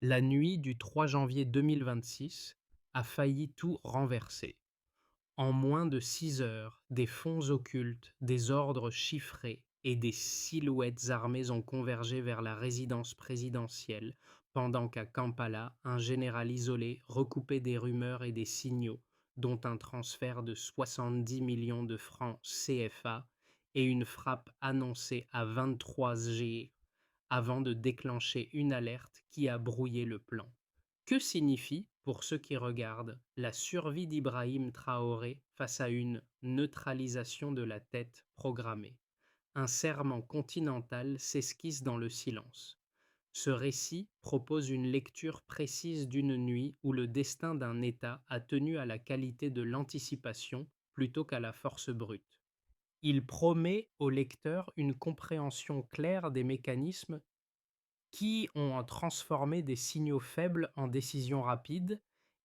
La nuit du 3 janvier 2026 a failli tout renverser. En moins de 6 heures, des fonds occultes, des ordres chiffrés et des silhouettes armées ont convergé vers la résidence présidentielle, pendant qu'à Kampala, un général isolé recoupait des rumeurs et des signaux, dont un transfert de 70 millions de francs CFA et une frappe annoncée à 23 G avant de déclencher une alerte qui a brouillé le plan. Que signifie, pour ceux qui regardent, la survie d'Ibrahim Traoré face à une neutralisation de la tête programmée? Un serment continental s'esquisse dans le silence. Ce récit propose une lecture précise d'une nuit où le destin d'un État a tenu à la qualité de l'anticipation plutôt qu'à la force brute. Il promet au lecteur une compréhension claire des mécanismes qui ont transformé des signaux faibles en décisions rapides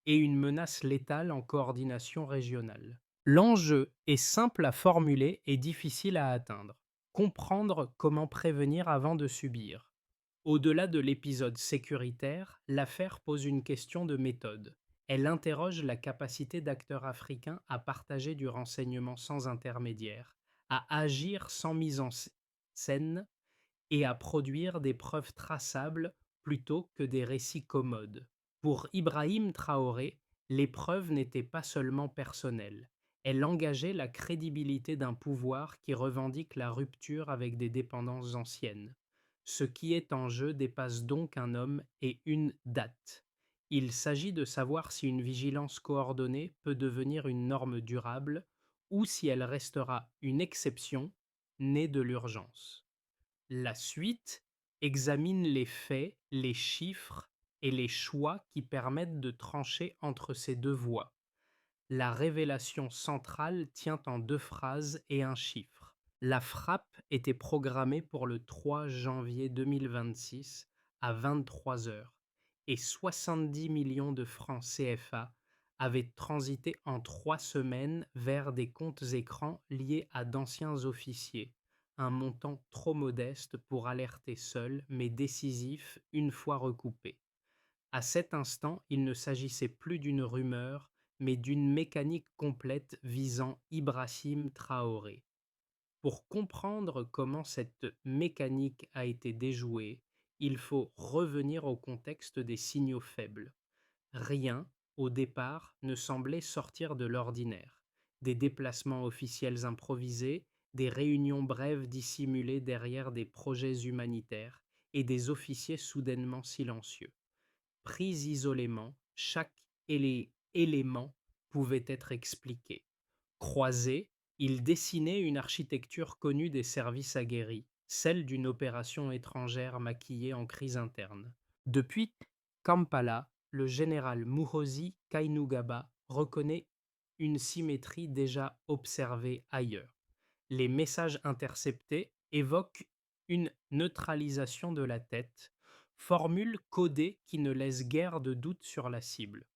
et une menace létale en coordination régionale. L'enjeu est simple à formuler et difficile à atteindre. Comprendre comment prévenir avant de subir. Au-delà de l'épisode sécuritaire, l'affaire pose une question de méthode. Elle interroge la capacité d'acteurs africains à partager du renseignement sans intermédiaire, à agir sans mise en scène et à produire des preuves traçables plutôt que des récits commodes. Pour Ibrahim Traoré, les preuves n'étaient pas seulement personnelles, elles engageaient la crédibilité d'un pouvoir qui revendique la rupture avec des dépendances anciennes. Ce qui est en jeu dépasse donc un homme et une date. Il s'agit de savoir si une vigilance coordonnée peut devenir une norme durable ou si elle restera une exception née de l'urgence. La suite examine les faits, les chiffres et les choix qui permettent de trancher entre ces deux voies. La révélation centrale tient en deux phrases et un chiffre. La frappe était programmée pour le 3 janvier 2026 à 23 heures et 70 millions de francs CFA avaient transité en 3 semaines vers des comptes écrans liés à d'anciens officiers, un montant trop modeste pour alerter seul mais décisif une fois recoupé. À cet instant, il ne s'agissait plus d'une rumeur, mais d'une mécanique complète visant Ibrahim Traoré. Pour comprendre comment cette mécanique a été déjouée, il faut revenir au contexte des signaux faibles. Rien, au départ, ne semblait sortir de l'ordinaire. Des déplacements officiels improvisés, des réunions brèves dissimulées derrière des projets humanitaires et des officiers soudainement silencieux. Pris isolément, chaque élément pouvait être expliqué. Croisés, ils dessinaient une architecture connue des services aguerris, celle d'une opération étrangère maquillée en crise interne. Depuis Kampala, le général Muhoozi Kainerugaba reconnaît une symétrie déjà observée ailleurs. Les messages interceptés évoquent une neutralisation de la tête, formule codée qui ne laisse guère de doute sur la cible.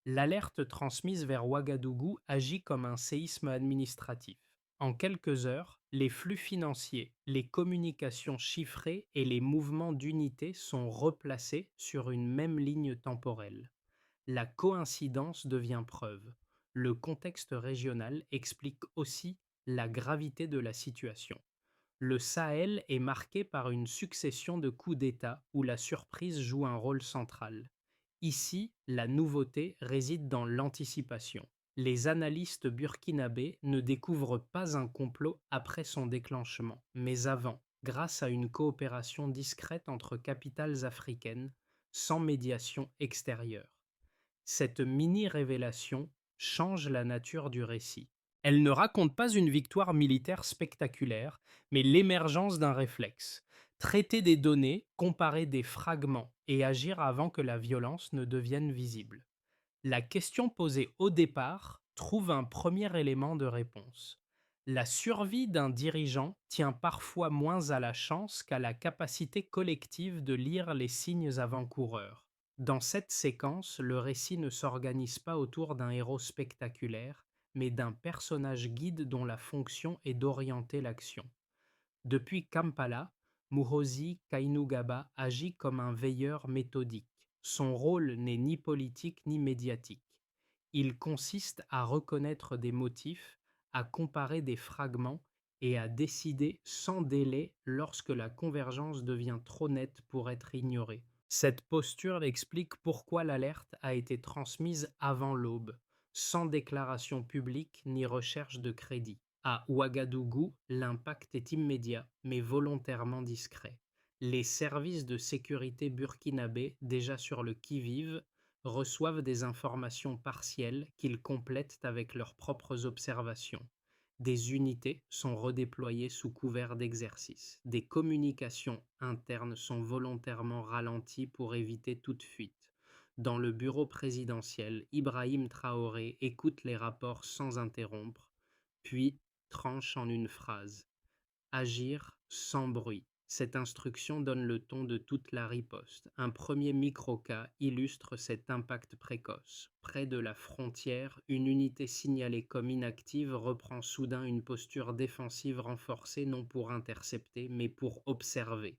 L'alerte transmise vers Ouagadougou agit comme un séisme administratif. En quelques heures, les flux financiers, les communications chiffrées et les mouvements d'unités sont replacés sur une même ligne temporelle. La coïncidence devient preuve. Le contexte régional explique aussi la gravité de la situation. Le Sahel est marqué par une succession de coups d'État où la surprise joue un rôle central. Ici, la nouveauté réside dans l'anticipation. Les analystes burkinabés ne découvrent pas un complot après son déclenchement, mais avant, grâce à une coopération discrète entre capitales africaines, sans médiation extérieure. Cette mini-révélation change la nature du récit. Elle ne raconte pas une victoire militaire spectaculaire, mais l'émergence d'un réflexe. Traiter des données, comparer des fragments et agir avant que la violence ne devienne visible. La question posée au départ trouve un premier élément de réponse. La survie d'un dirigeant tient parfois moins à la chance qu'à la capacité collective de lire les signes avant-coureurs. Dans cette séquence, le récit ne s'organise pas autour d'un héros spectaculaire, mais d'un personnage guide dont la fonction est d'orienter l'action. Depuis Kampala, Muhoozi Kainerugaba agit comme un veilleur méthodique. Son rôle n'est ni politique ni médiatique. Il consiste à reconnaître des motifs, à comparer des fragments et à décider sans délai lorsque la convergence devient trop nette pour être ignorée. Cette posture explique pourquoi l'alerte a été transmise avant l'aube, sans déclaration publique ni recherche de crédit. À Ouagadougou, l'impact est immédiat, mais volontairement discret. Les services de sécurité burkinabés, déjà sur le qui-vive, reçoivent des informations partielles qu'ils complètent avec leurs propres observations. Des unités sont redéployées sous couvert d'exercice. Des communications internes sont volontairement ralenties pour éviter toute fuite. Dans le bureau présidentiel, Ibrahim Traoré écoute les rapports sans interrompre, puis tranche en une phrase. Agir sans bruit. Cette instruction donne le ton de toute la riposte. Un premier micro-cas illustre cet impact précoce. Près de la frontière, une unité signalée comme inactive reprend soudain une posture défensive renforcée non pour intercepter, mais pour observer.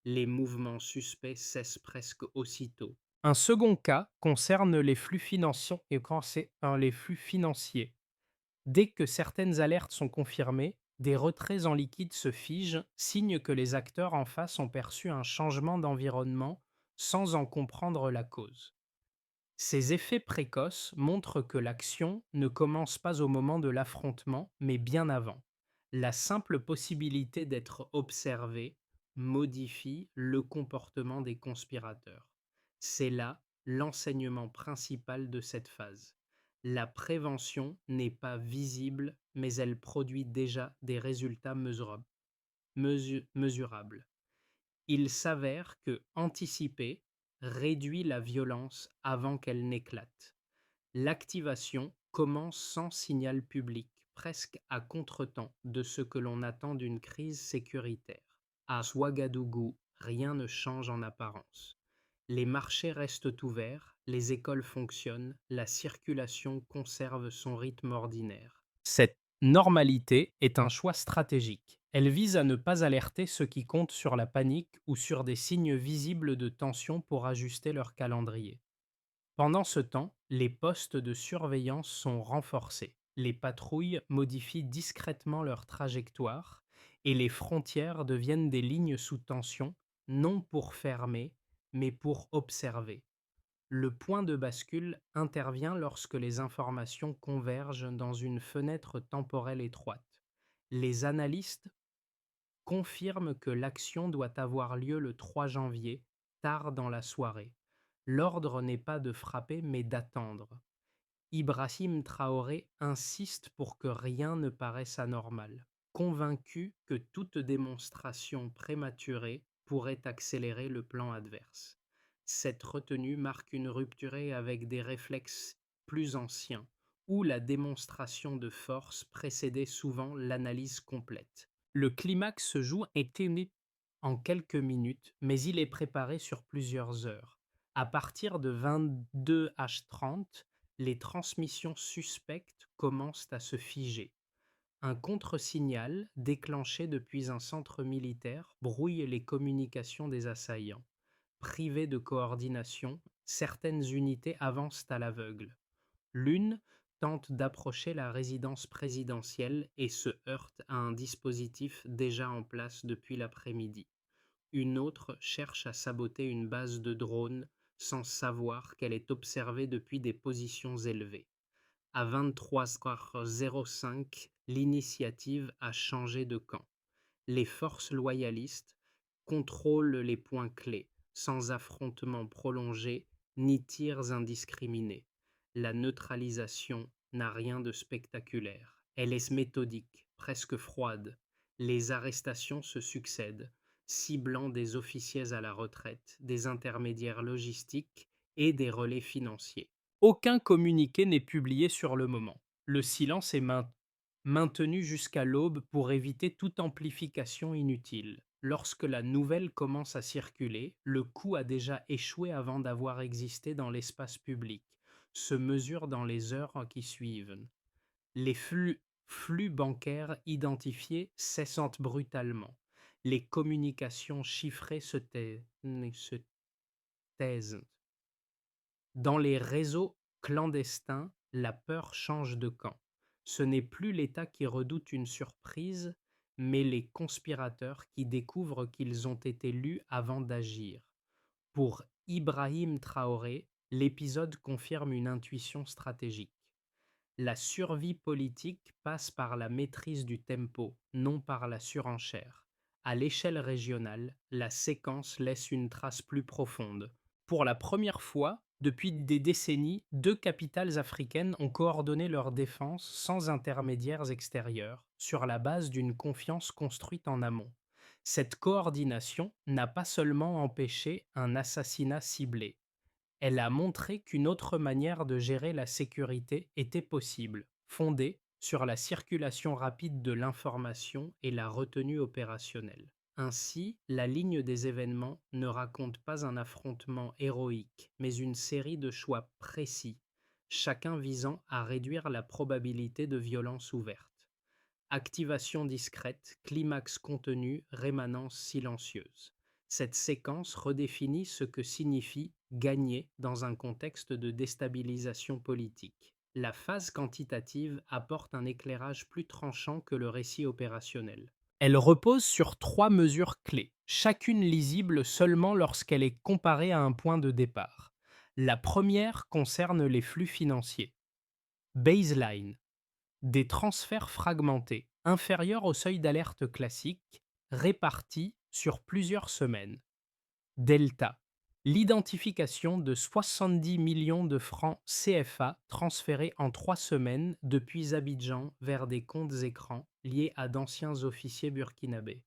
Les mouvements suspects cessent presque aussitôt. Un second cas concerne les flux financiers Dès que certaines alertes sont confirmées, des retraits en liquide se figent, signe que les acteurs en face ont perçu un changement d'environnement sans en comprendre la cause. Ces effets précoces montrent que l'action ne commence pas au moment de l'affrontement, mais bien avant. La simple possibilité d'être observé modifie le comportement des conspirateurs. C'est là l'enseignement principal de cette phase. La prévention n'est pas visible, mais elle produit déjà des résultats mesurables. Il s'avère que anticiper réduit la violence avant qu'elle n'éclate. L'activation commence sans signal public, presque à contretemps de ce que l'on attend d'une crise sécuritaire. À Ouagadougou, rien ne change en apparence. Les marchés restent ouverts, les écoles fonctionnent, la circulation conserve son rythme ordinaire. Cette normalité est un choix stratégique. Elle vise à ne pas alerter ceux qui comptent sur la panique ou sur des signes visibles de tension pour ajuster leur calendrier. Pendant ce temps, les postes de surveillance sont renforcés. Les patrouilles modifient discrètement leur trajectoire et les frontières deviennent des lignes sous tension, non pour fermer, mais pour observer. Le point de bascule intervient lorsque les informations convergent dans une fenêtre temporelle étroite. Les analystes confirment que l'action doit avoir lieu le 3 janvier, tard dans la soirée. L'ordre n'est pas de frapper, mais d'attendre. Ibrahim Traoré insiste pour que rien ne paraisse anormal, convaincu que toute démonstration prématurée pourrait accélérer le plan adverse. Cette retenue marque une rupture avec des réflexes plus anciens, où la démonstration de force précédait souvent l'analyse complète. Le climax se joue en quelques minutes, mais il est préparé sur plusieurs heures. À partir de 22h30, les transmissions suspectes commencent à se figer. Un contre-signal, déclenché depuis un centre militaire, brouille les communications des assaillants. Privées de coordination, certaines unités avancent à l'aveugle. L'une tente d'approcher la résidence présidentielle et se heurte à un dispositif déjà en place depuis l'après-midi. Une autre cherche à saboter une base de drones sans savoir qu'elle est observée depuis des positions élevées. À 23h05, l'initiative a changé de camp. Les forces loyalistes contrôlent les points clés, sans affrontements prolongés ni tirs indiscriminés. La neutralisation n'a rien de spectaculaire. Elle est méthodique, presque froide. Les arrestations se succèdent, ciblant des officiers à la retraite, des intermédiaires logistiques et des relais financiers. Aucun communiqué n'est publié sur le moment. Le silence est maintenu jusqu'à l'aube pour éviter toute amplification inutile. Lorsque la nouvelle commence à circuler, le coup a déjà échoué avant d'avoir existé dans l'espace public, se mesure dans les heures qui suivent. Les flux bancaires identifiés cessent brutalement. Les communications chiffrées se taisent. Dans les réseaux clandestins, la peur change de camp. Ce n'est plus l'État qui redoute une surprise, mais les conspirateurs qui découvrent qu'ils ont été lus avant d'agir. Pour Ibrahim Traoré, l'épisode confirme une intuition stratégique. La survie politique passe par la maîtrise du tempo, non par la surenchère. À l'échelle régionale, la séquence laisse une trace plus profonde. Pour la première fois, depuis des décennies, deux capitales africaines ont coordonné leur défense sans intermédiaires extérieurs, sur la base d'une confiance construite en amont. Cette coordination n'a pas seulement empêché un assassinat ciblé, elle a montré qu'une autre manière de gérer la sécurité était possible, fondée sur la circulation rapide de l'information et la retenue opérationnelle. Ainsi, la ligne des événements ne raconte pas un affrontement héroïque, mais une série de choix précis, chacun visant à réduire la probabilité de violence ouverte. Activation discrète, climax contenu, rémanence silencieuse. Cette séquence redéfinit ce que signifie gagner dans un contexte de déstabilisation politique. La phase quantitative apporte un éclairage plus tranchant que le récit opérationnel. Elle repose sur trois mesures clés, chacune lisible seulement lorsqu'elle est comparée à un point de départ. La première concerne les flux financiers. Baseline, des transferts fragmentés, inférieurs au seuil d'alerte classique, répartis sur plusieurs semaines. Delta, l'identification de 70 millions de francs CFA transférés en 3 semaines depuis Abidjan vers des comptes écrans liés à d'anciens officiers burkinabés.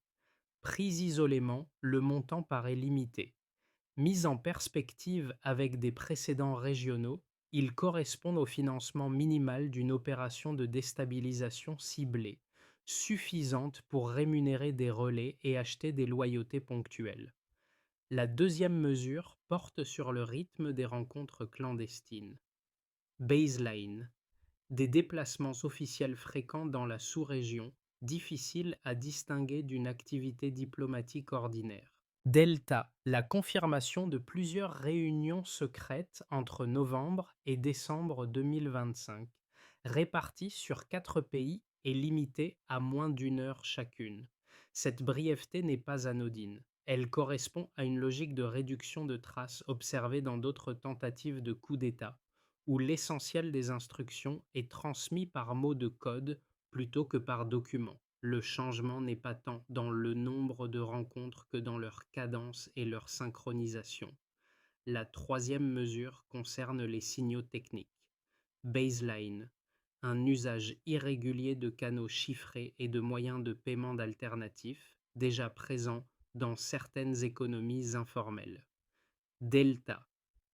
Pris isolément, le montant paraît limité. Mis en perspective avec des précédents régionaux, ils correspondent au financement minimal d'une opération de déstabilisation ciblée, suffisante pour rémunérer des relais et acheter des loyautés ponctuelles. La deuxième mesure porte sur le rythme des rencontres clandestines. Baseline, des déplacements officiels fréquents dans la sous-région, difficiles à distinguer d'une activité diplomatique ordinaire. Delta, la confirmation de plusieurs réunions secrètes entre novembre et décembre 2025, réparties sur 4 pays et limitées à moins d'une heure chacune. Cette brièveté n'est pas anodine. Elle correspond à une logique de réduction de traces observée dans d'autres tentatives de coup d'État, où l'essentiel des instructions est transmis par mot de code plutôt que par document. Le changement n'est pas tant dans le nombre de rencontres que dans leur cadence et leur synchronisation. La troisième mesure concerne les signaux techniques. Baseline, un usage irrégulier de canaux chiffrés et de moyens de paiement alternatifs, déjà présents dans certaines économies informelles. Delta,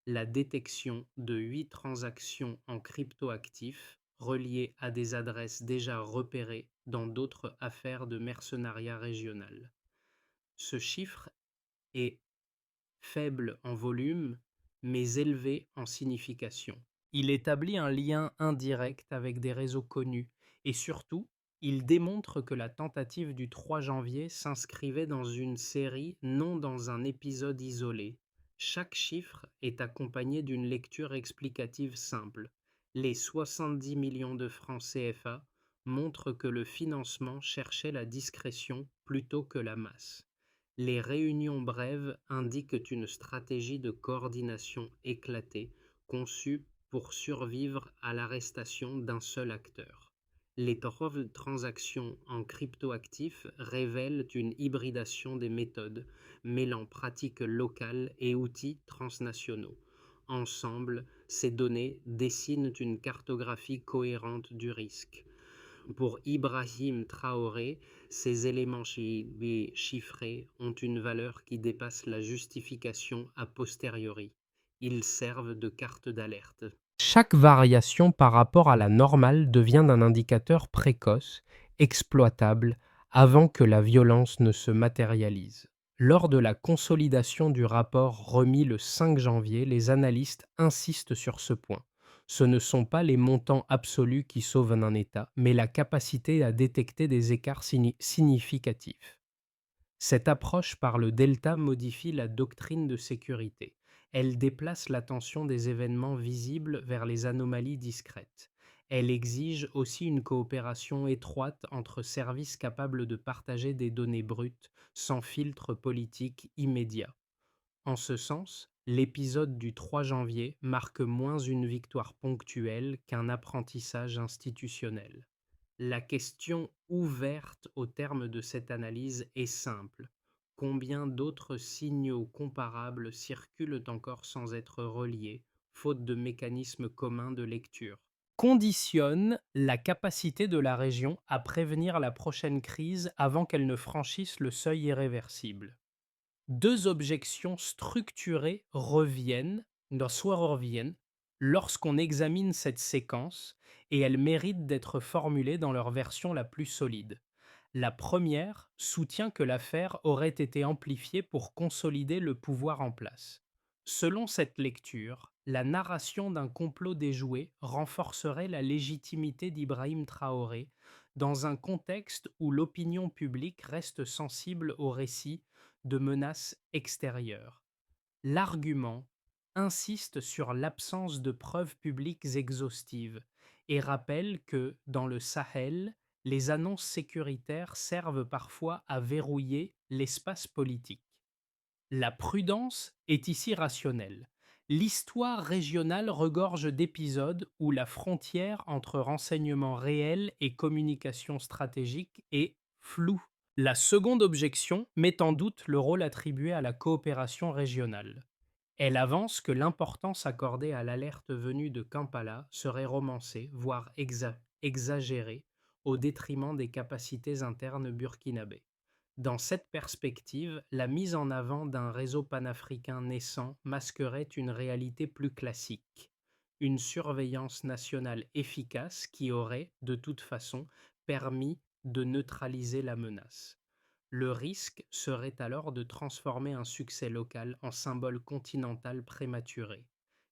la détection de 8 transactions en cryptoactifs reliées à des adresses déjà repérées dans d'autres affaires de mercenariat régional. Ce chiffre est faible en volume, mais élevé en signification. Il établit un lien indirect avec des réseaux connus et surtout, il démontre que la tentative du 3 janvier s'inscrivait dans une série, non dans un épisode isolé. Chaque chiffre est accompagné d'une lecture explicative simple. Les 70 millions de francs CFA montrent que le financement cherchait la discrétion plutôt que la masse. Les réunions brèves indiquent une stratégie de coordination éclatée, conçue pour survivre à l'arrestation d'un seul acteur. Les transactions en cryptoactifs révèlent une hybridation des méthodes, mêlant pratiques locales et outils transnationaux. Ensemble, ces données dessinent une cartographie cohérente du risque. Pour Ibrahim Traoré, ces éléments chiffrés ont une valeur qui dépasse la justification a posteriori. Ils servent de carte d'alerte. Chaque variation par rapport à la normale devient un indicateur précoce, exploitable, avant que la violence ne se matérialise. Lors de la consolidation du rapport remis le 5 janvier, les analystes insistent sur ce point. Ce ne sont pas les montants absolus qui sauvent un État, mais la capacité à détecter des écarts significatifs. Cette approche par le delta modifie la doctrine de sécurité. Elle déplace l'attention des événements visibles vers les anomalies discrètes. Elle exige aussi une coopération étroite entre services capables de partager des données brutes sans filtre politique immédiat. En ce sens, l'épisode du 3 janvier marque moins une victoire ponctuelle qu'un apprentissage institutionnel. La question ouverte au terme de cette analyse est simple. Combien d'autres signaux comparables circulent encore sans être reliés, faute de mécanismes communs de lecture? Conditionne la capacité de la région à prévenir la prochaine crise avant qu'elle ne franchisse le seuil irréversible. Deux objections structurées reviennent lorsqu'on examine cette séquence et elles méritent d'être formulées dans leur version la plus solide. La première soutient que l'affaire aurait été amplifiée pour consolider le pouvoir en place. Selon cette lecture, la narration d'un complot déjoué renforcerait la légitimité d'Ibrahim Traoré dans un contexte où l'opinion publique reste sensible au récit de menaces extérieures. L'argument insiste sur l'absence de preuves publiques exhaustives et rappelle que, dans le Sahel, les annonces sécuritaires servent parfois à verrouiller l'espace politique. La prudence est ici rationnelle. L'histoire régionale regorge d'épisodes où la frontière entre renseignements réels et communication stratégique est floue. La seconde objection met en doute le rôle attribué à la coopération régionale. Elle avance que l'importance accordée à l'alerte venue de Kampala serait romancée, voire exagérée, au détriment des capacités internes burkinabées. Dans cette perspective, la mise en avant d'un réseau panafricain naissant masquerait une réalité plus classique, une surveillance nationale efficace qui aurait, de toute façon, permis de neutraliser la menace. Le risque serait alors de transformer un succès local en symbole continental prématuré.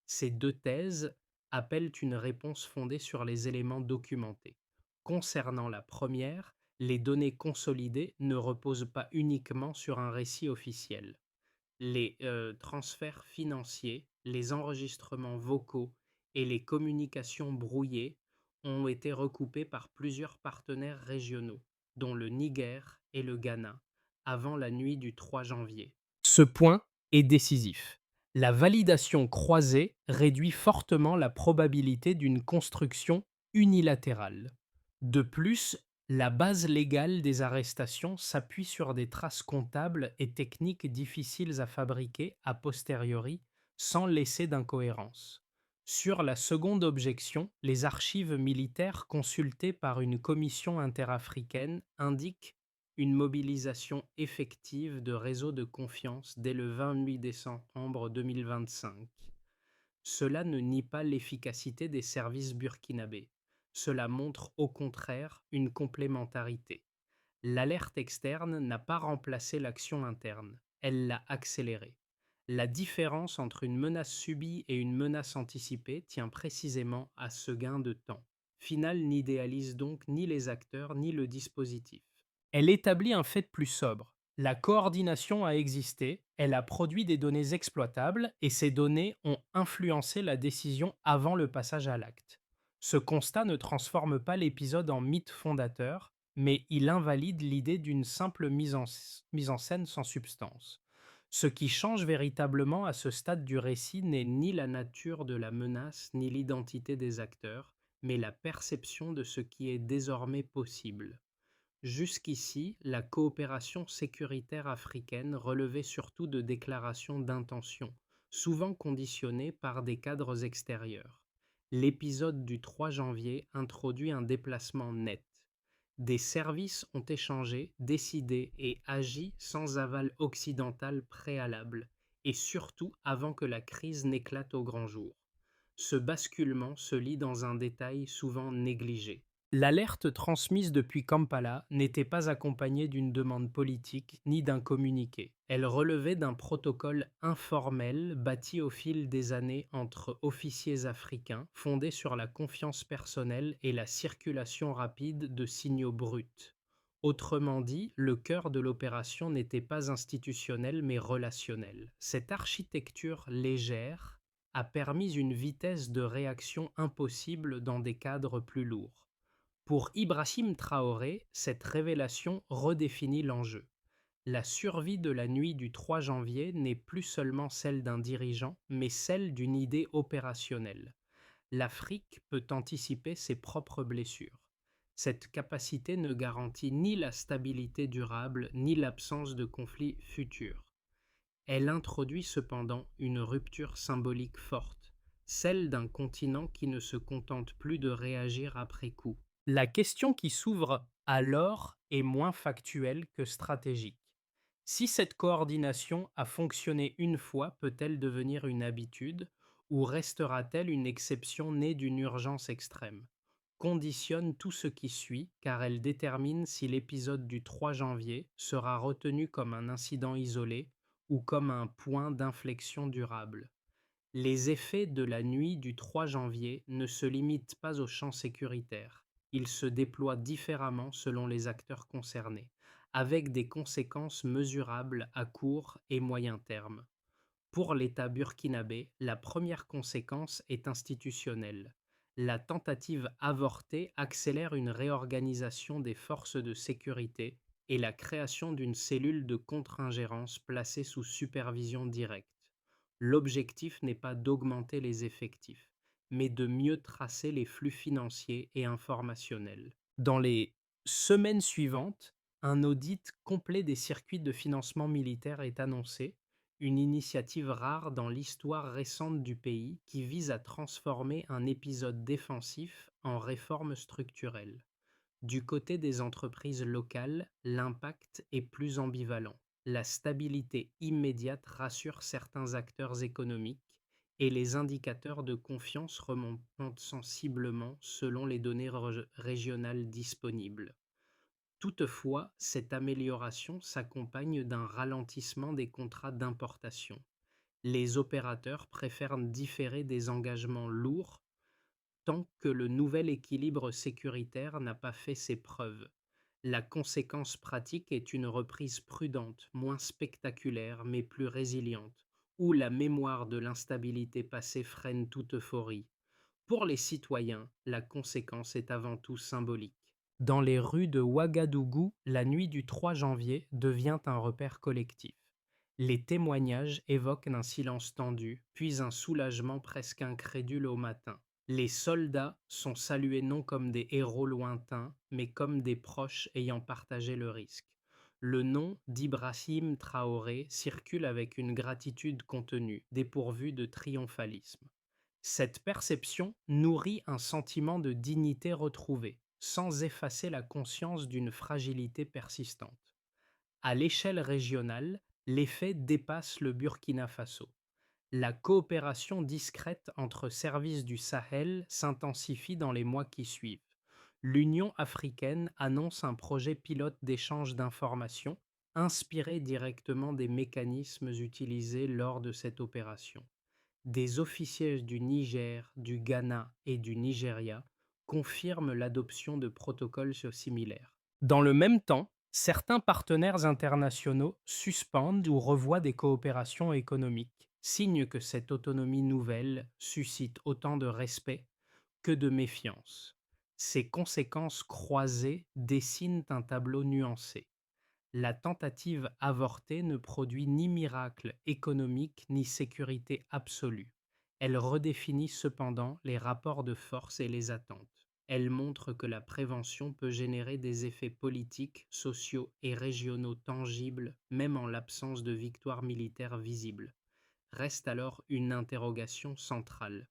Ces deux thèses appellent une réponse fondée sur les éléments documentés. Concernant la première, les données consolidées ne reposent pas uniquement sur un récit officiel. Les transferts financiers, les enregistrements vocaux et les communications brouillées ont été recoupés par plusieurs partenaires régionaux, dont le Niger et le Ghana, avant la nuit du 3 janvier. Ce point est décisif. La validation croisée réduit fortement la probabilité d'une construction unilatérale. De plus, la base légale des arrestations s'appuie sur des traces comptables et techniques difficiles à fabriquer a posteriori sans laisser d'incohérence. Sur la seconde objection, les archives militaires consultées par une commission interafricaine indiquent une mobilisation effective de réseaux de confiance dès le 28 décembre 2025. Cela ne nie pas l'efficacité des services burkinabés. Cela montre au contraire une complémentarité. L'alerte externe n'a pas remplacé l'action interne, elle l'a accélérée. La différence entre une menace subie et une menace anticipée tient précisément à ce gain de temps. Final n'idéalise donc ni les acteurs ni le dispositif. Elle établit un fait plus sobre. La coordination a existé, elle a produit des données exploitables et ces données ont influencé la décision avant le passage à l'acte. Ce constat ne transforme pas l'épisode en mythe fondateur, mais il invalide l'idée d'une simple mise en scène sans substance. Ce qui change véritablement à ce stade du récit n'est ni la nature de la menace ni l'identité des acteurs, mais la perception de ce qui est désormais possible. Jusqu'ici, la coopération sécuritaire africaine relevait surtout de déclarations d'intention, souvent conditionnées par des cadres extérieurs. L'épisode du 3 janvier introduit un déplacement net. Des services ont échangé, décidé et agi sans aval occidental préalable, et surtout avant que la crise n'éclate au grand jour. Ce basculement se lit dans un détail souvent négligé. L'alerte transmise depuis Kampala n'était pas accompagnée d'une demande politique ni d'un communiqué. Elle relevait d'un protocole informel bâti au fil des années entre officiers africains, fondé sur la confiance personnelle et la circulation rapide de signaux bruts. Autrement dit, le cœur de l'opération n'était pas institutionnel mais relationnel. Cette architecture légère a permis une vitesse de réaction impossible dans des cadres plus lourds. Pour Ibrahim Traoré, cette révélation redéfinit l'enjeu. La survie de la nuit du 3 janvier n'est plus seulement celle d'un dirigeant, mais celle d'une idée opérationnelle. L'Afrique peut anticiper ses propres blessures. Cette capacité ne garantit ni la stabilité durable ni l'absence de conflits futurs. Elle introduit cependant une rupture symbolique forte, celle d'un continent qui ne se contente plus de réagir après coup. La question qui s'ouvre alors est moins factuelle que stratégique. Si cette coordination a fonctionné une fois, peut-elle devenir une habitude ou restera-t-elle une exception née d'une urgence extrême? Conditionne tout ce qui suit car elle détermine si l'épisode du 3 janvier sera retenu comme un incident isolé ou comme un point d'inflexion durable. Les effets de la nuit du 3 janvier ne se limitent pas au champ sécuritaire. Ils se déploient différemment selon les acteurs concernés, avec des conséquences mesurables à court et moyen terme. Pour l'État burkinabé, la première conséquence est institutionnelle. La tentative avortée accélère une réorganisation des forces de sécurité et la création d'une cellule de contre-ingérence placée sous supervision directe. L'objectif n'est pas d'augmenter les effectifs, mais de mieux tracer les flux financiers et informationnels. Dans les semaines suivantes, un audit complet des circuits de financement militaire est annoncé, une initiative rare dans l'histoire récente du pays qui vise à transformer un épisode défensif en réforme structurelle. Du côté des entreprises locales, l'impact est plus ambivalent. La stabilité immédiate rassure certains acteurs économiques et les indicateurs de confiance remontent sensiblement selon les données régionales disponibles. Toutefois, cette amélioration s'accompagne d'un ralentissement des contrats d'importation. Les opérateurs préfèrent différer des engagements lourds tant que le nouvel équilibre sécuritaire n'a pas fait ses preuves. La conséquence pratique est une reprise prudente, moins spectaculaire mais plus résiliente, où la mémoire de l'instabilité passée freine toute euphorie. Pour les citoyens, la conséquence est avant tout symbolique. Dans les rues de Ouagadougou, la nuit du 3 janvier devient un repère collectif. Les témoignages évoquent un silence tendu, puis un soulagement presque incrédule au matin. Les soldats sont salués non comme des héros lointains, mais comme des proches ayant partagé le risque. Le nom d'Ibrahim Traoré circule avec une gratitude contenue, dépourvue de triomphalisme. Cette perception nourrit un sentiment de dignité retrouvée, sans effacer la conscience d'une fragilité persistante. À l'échelle régionale, l'effet dépasse le Burkina Faso. La coopération discrète entre services du Sahel s'intensifie dans les mois qui suivent. L'Union africaine annonce un projet pilote d'échange d'informations inspiré directement des mécanismes utilisés lors de cette opération. Des officiers du Niger, du Ghana et du Nigeria confirment l'adoption de protocoles similaires. Dans le même temps, certains partenaires internationaux suspendent ou revoient des coopérations économiques, signe que cette autonomie nouvelle suscite autant de respect que de méfiance. Ces conséquences croisées dessinent un tableau nuancé. La tentative avortée ne produit ni miracle économique ni sécurité absolue. Elle redéfinit cependant les rapports de force et les attentes. Elle montre que la prévention peut générer des effets politiques, sociaux et régionaux tangibles, même en l'absence de victoires militaires visibles. Reste alors une interrogation centrale.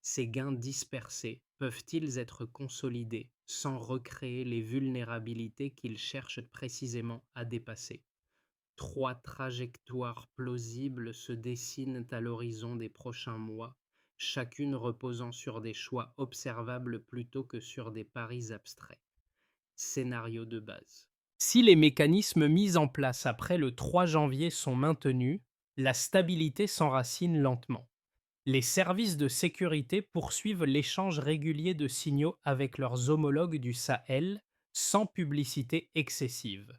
Ces gains dispersés peuvent-ils être consolidés sans recréer les vulnérabilités qu'ils cherchent précisément à dépasser? Trois trajectoires plausibles se dessinent à l'horizon des prochains mois, chacune reposant sur des choix observables plutôt que sur des paris abstraits. Scénario de base. Si les mécanismes mis en place après le 3 janvier sont maintenus, la stabilité s'enracine lentement. Les services de sécurité poursuivent l'échange régulier de signaux avec leurs homologues du Sahel, sans publicité excessive.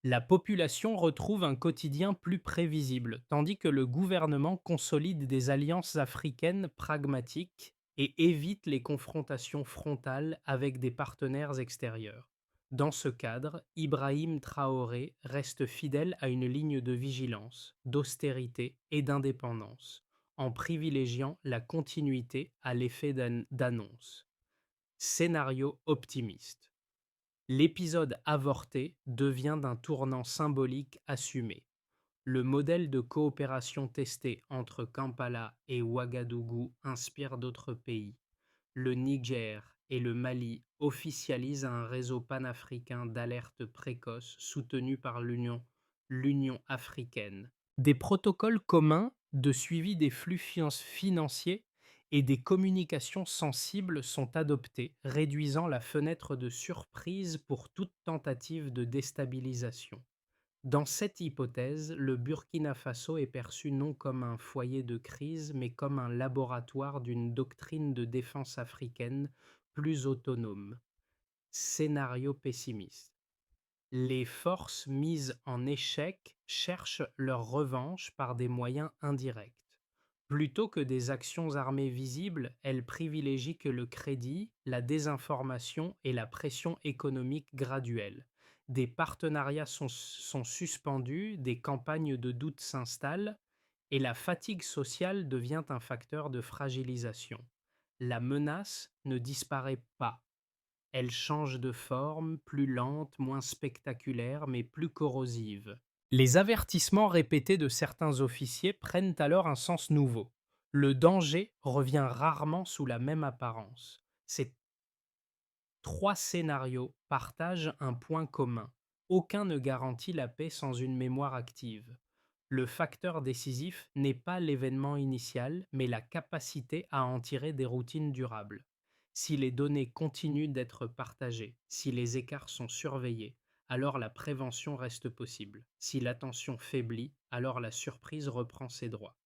La population retrouve un quotidien plus prévisible, tandis que le gouvernement consolide des alliances africaines pragmatiques et évite les confrontations frontales avec des partenaires extérieurs. Dans ce cadre, Ibrahim Traoré reste fidèle à une ligne de vigilance, d'austérité et d'indépendance, en privilégiant la continuité à l'effet d'annonce. Scénario optimiste. L'épisode avorté devient d'un tournant symbolique assumé. Le modèle de coopération testé entre Kampala et Ouagadougou inspire d'autres pays. Le Niger et le Mali officialisent un réseau panafricain d'alerte précoce soutenu par l'Union africaine. Des protocoles communs de suivi des flux financiers et des communications sensibles sont adoptés, réduisant la fenêtre de surprise pour toute tentative de déstabilisation. Dans cette hypothèse, le Burkina Faso est perçu non comme un foyer de crise, mais comme un laboratoire d'une doctrine de défense africaine plus autonome. Scénario pessimiste. Les forces mises en échec cherchent leur revanche par des moyens indirects. Plutôt que des actions armées visibles, elles privilégient que le crédit, la désinformation et la pression économique graduelle. Des partenariats sont suspendus, des campagnes de doute s'installent et la fatigue sociale devient un facteur de fragilisation. La menace ne disparaît pas. Elle change de forme, plus lente, moins spectaculaire, mais plus corrosive. Les avertissements répétés de certains officiers prennent alors un sens nouveau. Le danger revient rarement sous la même apparence. Ces trois scénarios partagent un point commun. Aucun ne garantit la paix sans une mémoire active. Le facteur décisif n'est pas l'événement initial, mais la capacité à en tirer des routines durables. Si les données continuent d'être partagées, si les écarts sont surveillés, alors la prévention reste possible. Si l'attention faiblit, alors la surprise reprend ses droits.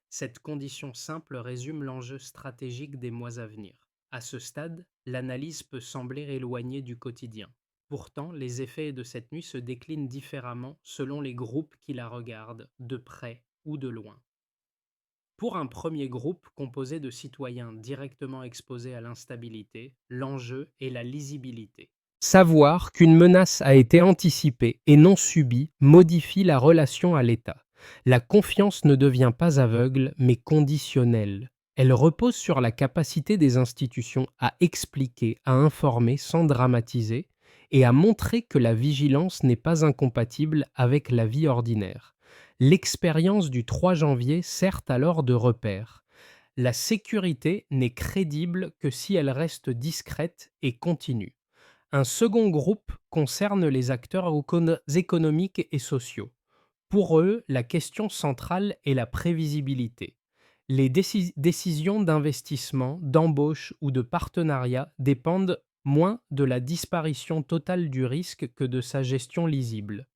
Cette condition simple résume l'enjeu stratégique des mois à venir. À ce stade, l'analyse peut sembler éloignée du quotidien. Pourtant, les effets de cette nuit se déclinent différemment selon les groupes qui la regardent, de près ou de loin. Pour un premier groupe composé de citoyens directement exposés à l'instabilité, l'enjeu est la lisibilité. Savoir qu'une menace a été anticipée et non subie modifie la relation à l'État. La confiance ne devient pas aveugle, mais conditionnelle. Elle repose sur la capacité des institutions à expliquer, à informer sans dramatiser, et à montrer que la vigilance n'est pas incompatible avec la vie ordinaire. L'expérience du 3 janvier sert alors de repère. La sécurité n'est crédible que si elle reste discrète et continue. Un second groupe concerne les acteurs économiques et sociaux. Pour eux, la question centrale est la prévisibilité. Les décisions d'investissement, d'embauche ou de partenariat dépendent moins de la disparition totale du risque que de sa gestion lisible.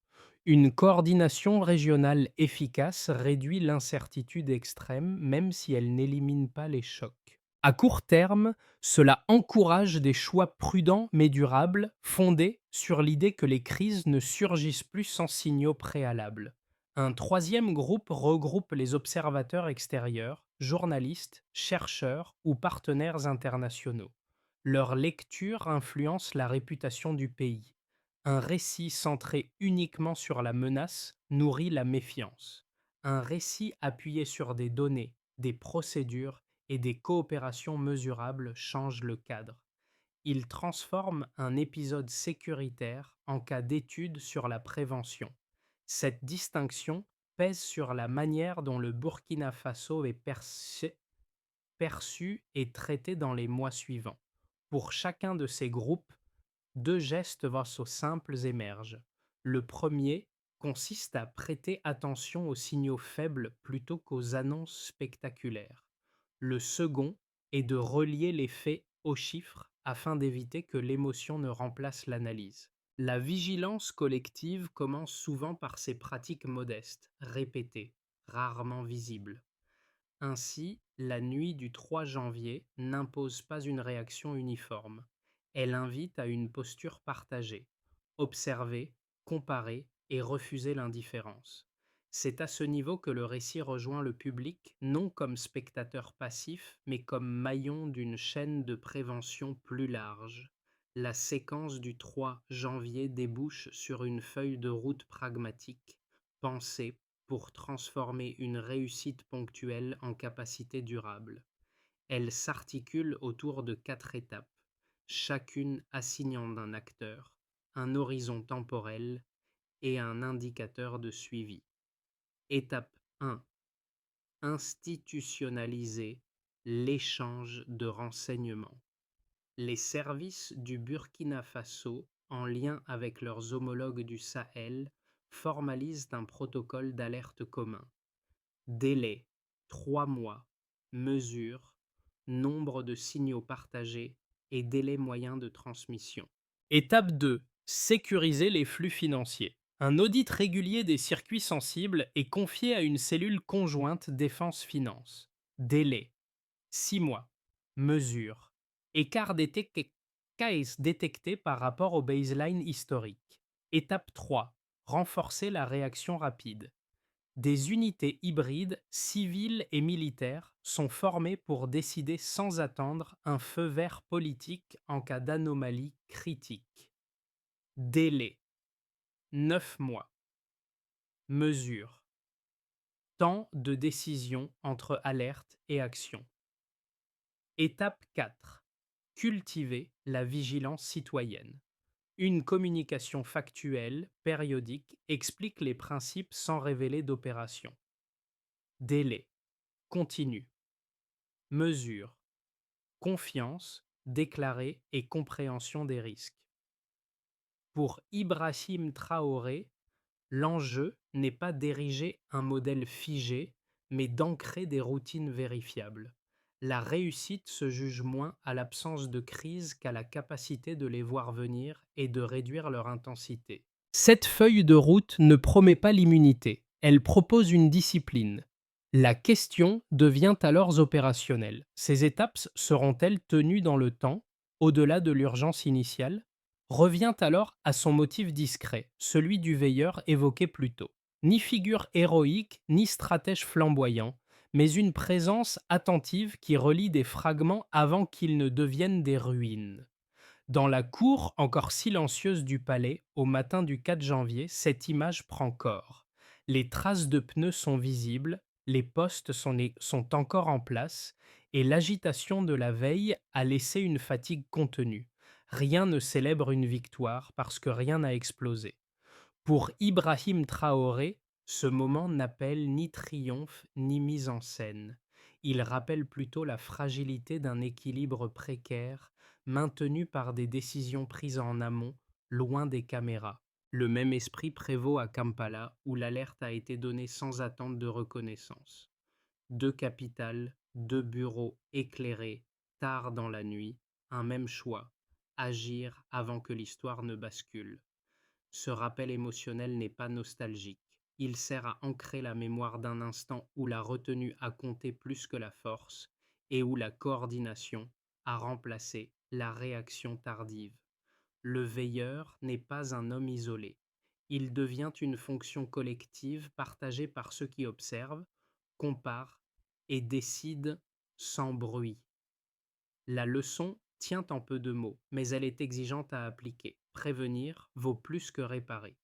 Une coordination régionale efficace réduit l'incertitude extrême, même si elle n'élimine pas les chocs. À court terme, cela encourage des choix prudents mais durables, fondés sur l'idée que les crises ne surgissent plus sans signaux préalables. Un troisième groupe regroupe les observateurs extérieurs, journalistes, chercheurs ou partenaires internationaux. Leur lecture influence la réputation du pays. Un récit centré uniquement sur la menace nourrit la méfiance. Un récit appuyé sur des données, des procédures et des coopérations mesurables change le cadre. Il transforme un épisode sécuritaire en cas d'étude sur la prévention. Cette distinction pèse sur la manière dont le Burkina Faso est perçu et traité dans les mois suivants. Pour chacun de ces groupes, deux gestes vassaux simples émergent. Le premier consiste à prêter attention aux signaux faibles plutôt qu'aux annonces spectaculaires. Le second est de relier les faits aux chiffres afin d'éviter que l'émotion ne remplace l'analyse. La vigilance collective commence souvent par ces pratiques modestes, répétées, rarement visibles. Ainsi, la nuit du 3 janvier n'impose pas une réaction uniforme. Elle invite à une posture partagée, observer, comparer et refuser l'indifférence. C'est à ce niveau que le récit rejoint le public, non comme spectateur passif, mais comme maillon d'une chaîne de prévention plus large. La séquence du 3 janvier débouche sur une feuille de route pragmatique, pensée pour transformer une réussite ponctuelle en capacité durable. Elle s'articule autour de 4 étapes, chacune assignant un acteur, un horizon temporel et un indicateur de suivi. Étape 1. Institutionnaliser l'échange de renseignements. Les services du Burkina Faso, en lien avec leurs homologues du Sahel, formalisent un protocole d'alerte commun. Délai 3 mois. Mesure nombre de signaux partagés et délai moyen de transmission. Étape 2. Sécuriser les flux financiers. Un audit régulier des circuits sensibles est confié à une cellule conjointe défense-finance. Délai 6 mois. Mesure écart détecté par rapport au baseline historique. Étape 3. Renforcer la réaction rapide. Des unités hybrides, civiles et militaires, sont formées pour décider sans attendre un feu vert politique en cas d'anomalie critique. Délai 9 mois. Mesure temps de décision entre alerte et action. Étape 4. Cultiver la vigilance citoyenne. Une communication factuelle, périodique, explique les principes sans révéler d'opération. Délai continu. Mesure confiance, déclarée et compréhension des risques. Pour Ibrahim Traoré, l'enjeu n'est pas d'ériger un modèle figé, mais d'ancrer des routines vérifiables. La réussite se juge moins à l'absence de crise qu'à la capacité de les voir venir et de réduire leur intensité. Cette feuille de route ne promet pas l'immunité, elle propose une discipline. La question devient alors opérationnelle. Ces étapes seront-elles tenues dans le temps, au-delà de l'urgence initiale? Revient alors à son motif discret, celui du veilleur évoqué plus tôt. Ni figure héroïque, ni stratège flamboyant, mais une présence attentive qui relie des fragments avant qu'ils ne deviennent des ruines. Dans la cour encore silencieuse du palais, au matin du 4 janvier, cette image prend corps. Les traces de pneus sont visibles, les postes sont encore en place, et l'agitation de la veille a laissé une fatigue contenue. Rien ne célèbre une victoire parce que rien n'a explosé. Pour Ibrahim Traoré, ce moment n'appelle ni triomphe ni mise en scène. Il rappelle plutôt la fragilité d'un équilibre précaire maintenu par des décisions prises en amont, loin des caméras. Le même esprit prévaut à Kampala, où l'alerte a été donnée sans attente de reconnaissance. 2 capitales, 2 bureaux éclairés, tard dans la nuit, un même choix, agir avant que l'histoire ne bascule. Ce rappel émotionnel n'est pas nostalgique. Il sert à ancrer la mémoire d'un instant où la retenue a compté plus que la force et où la coordination a remplacé la réaction tardive. Le veilleur n'est pas un homme isolé. Il devient une fonction collective partagée par ceux qui observent, comparent et décident sans bruit. La leçon tient en peu de mots, mais elle est exigeante à appliquer. Prévenir vaut plus que réparer.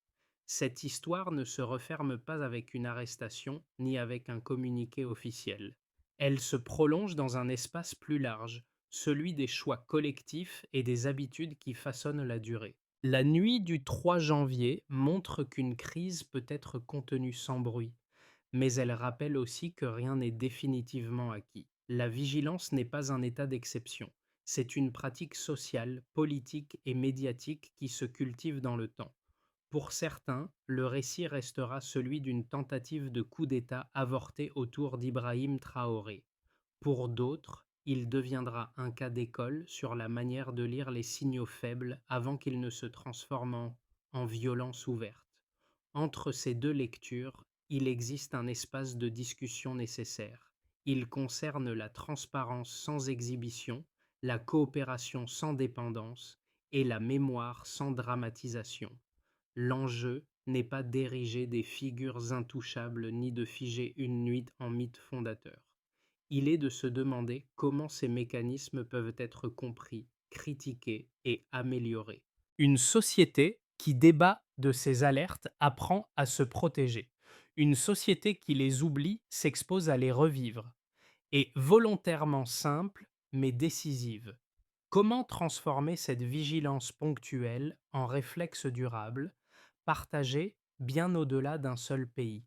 Cette histoire ne se referme pas avec une arrestation ni avec un communiqué officiel. Elle se prolonge dans un espace plus large, celui des choix collectifs et des habitudes qui façonnent la durée. La nuit du 3 janvier montre qu'une crise peut être contenue sans bruit, mais elle rappelle aussi que rien n'est définitivement acquis. La vigilance n'est pas un état d'exception, c'est une pratique sociale, politique et médiatique qui se cultive dans le temps. Pour certains, le récit restera celui d'une tentative de coup d'État avorté autour d'Ibrahim Traoré. Pour d'autres, il deviendra un cas d'école sur la manière de lire les signaux faibles avant qu'ils ne se transforment en violence ouverte. Entre ces deux lectures, il existe un espace de discussion nécessaire. Il concerne la transparence sans exhibition, la coopération sans dépendance et la mémoire sans dramatisation. L'enjeu n'est pas d'ériger des figures intouchables ni de figer une nuit en mythe fondateur. Il est de se demander comment ces mécanismes peuvent être compris, critiqués et améliorés. Une société qui débat de ces alertes apprend à se protéger. Une société qui les oublie s'expose à les revivre. Et volontairement simple, mais décisive. Comment transformer cette vigilance ponctuelle en réflexe durable, partagé bien au-delà d'un seul pays?